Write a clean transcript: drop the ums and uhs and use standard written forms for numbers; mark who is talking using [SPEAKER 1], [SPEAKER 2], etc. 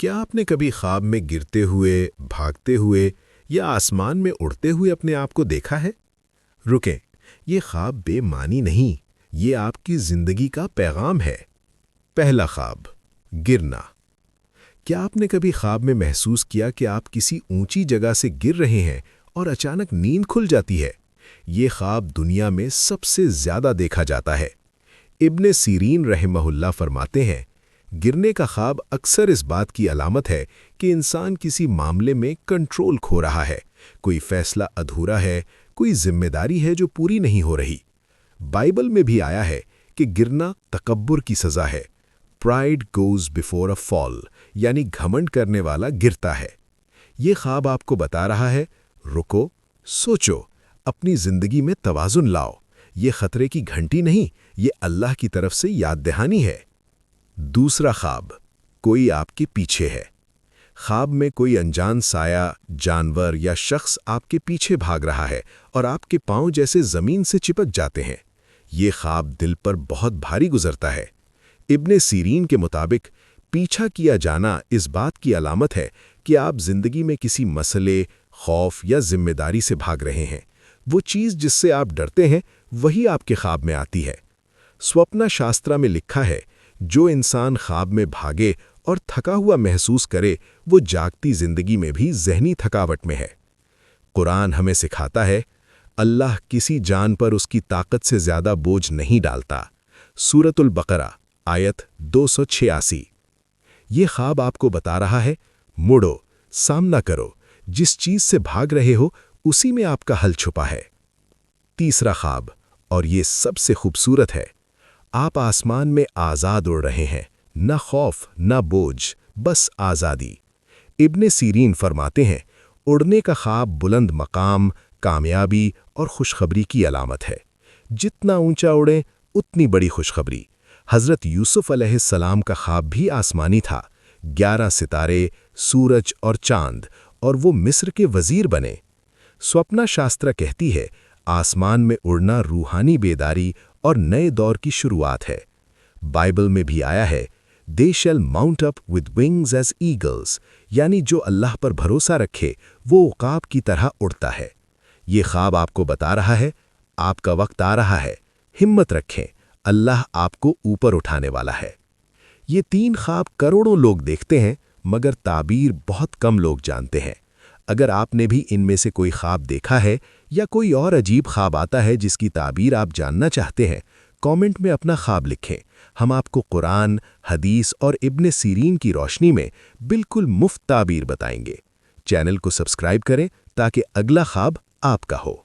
[SPEAKER 1] کیا آپ نے کبھی خواب میں گرتے ہوئے، بھاگتے ہوئے یا آسمان میں اڑتے ہوئے اپنے آپ کو دیکھا ہے؟ رکیں، یہ خواب بے معنی نہیں، یہ آپ کی زندگی کا پیغام ہے۔ پہلا خواب، گرنا۔ کیا آپ نے کبھی خواب میں محسوس کیا کہ آپ کسی اونچی جگہ سے گر رہے ہیں اور اچانک نیند کھل جاتی ہے؟ یہ خواب دنیا میں سب سے زیادہ دیکھا جاتا ہے۔ ابن سیرین رحمہ اللہ فرماتے ہیں، گرنے کا خواب اکثر اس بات کی علامت ہے کہ انسان کسی معاملے میں کنٹرول کھو رہا ہے، کوئی فیصلہ ادھورا ہے، کوئی ذمہ داری ہے جو پوری نہیں ہو رہی۔ بائبل میں بھی آیا ہے کہ گرنا تکبر کی سزا ہے۔ پرائڈ گوز بیفور اے فال، یعنی گھمنڈ کرنے والا گرتا ہے۔ یہ خواب آپ کو بتا رہا ہے، رکو، سوچو، اپنی زندگی میں توازن لاؤ۔ یہ خطرے کی گھنٹی نہیں، یہ اللہ کی طرف سے یاد دہانی ہے۔ دوسرا خواب، کوئی آپ کے پیچھے ہے۔ خواب میں کوئی انجان سایہ، جانور یا شخص آپ کے پیچھے بھاگ رہا ہے اور آپ کے پاؤں جیسے زمین سے چپک جاتے ہیں۔ یہ خواب دل پر بہت بھاری گزرتا ہے۔ ابن سیرین کے مطابق پیچھا کیا جانا اس بات کی علامت ہے کہ آپ زندگی میں کسی مسئلے، خوف یا ذمہ داری سے بھاگ رہے ہیں۔ وہ چیز جس سے آپ ڈرتے ہیں وہی آپ کے خواب میں آتی ہے۔ سوپنا شاسترا میں لکھا ہے، جو انسان خواب میں بھاگے اور تھکا ہوا محسوس کرے وہ جاگتی زندگی میں بھی ذہنی تھکاوٹ میں ہے۔ قرآن ہمیں سکھاتا ہے، اللہ کسی جان پر اس کی طاقت سے زیادہ بوجھ نہیں ڈالتا۔ سورۃ البقرہ آیت 286۔ یہ خواب آپ کو بتا رہا ہے، مڑو، سامنا کرو، جس چیز سے بھاگ رہے ہو اسی میں آپ کا حل چھپا ہے۔ تیسرا خواب، اور یہ سب سے خوبصورت ہے، آپ آسمان میں آزاد اڑ رہے ہیں، نہ خوف نہ بوجھ، بس آزادی۔ ابن سیرین فرماتے ہیں، اڑنے کا خواب بلند مقام، کامیابی اور خوشخبری کی علامت ہے۔ جتنا اونچا اڑیں اتنی بڑی خوشخبری۔ حضرت یوسف علیہ السلام کا خواب بھی آسمانی تھا، 11 ستارے، سورج اور چاند، اور وہ مصر کے وزیر بنے۔ سوپنا شاسترا کہتی ہے، آسمان میں اڑنا روحانی بیداری اور نئے دور کی شروعات ہے۔ بائبل میں بھی آیا ہے، "They shall mount up with wings as eagles"، یعنی جو اللہ پر بھروسہ رکھے وہ عقاب کی طرح اڑتا ہے۔ یہ خواب آپ کو بتا رہا ہے، آپ کا وقت آ رہا ہے، ہمت رکھیں، اللہ آپ کو اوپر اٹھانے والا ہے۔ یہ 3 خواب کروڑوں لوگ دیکھتے ہیں، مگر تعبیر بہت کم لوگ جانتے ہیں۔ اگر آپ نے بھی ان میں سے کوئی خواب دیکھا ہے یا کوئی اور عجیب خواب آتا ہے جس کی تعبیر آپ جاننا چاہتے ہیں، کامنٹ میں اپنا خواب لکھیں۔ ہم آپ کو قرآن، حدیث اور ابن سیرین کی روشنی میں بالکل مفت تعبیر بتائیں گے۔ چینل کو سبسکرائب کریں تاکہ اگلا خواب آپ کا ہو۔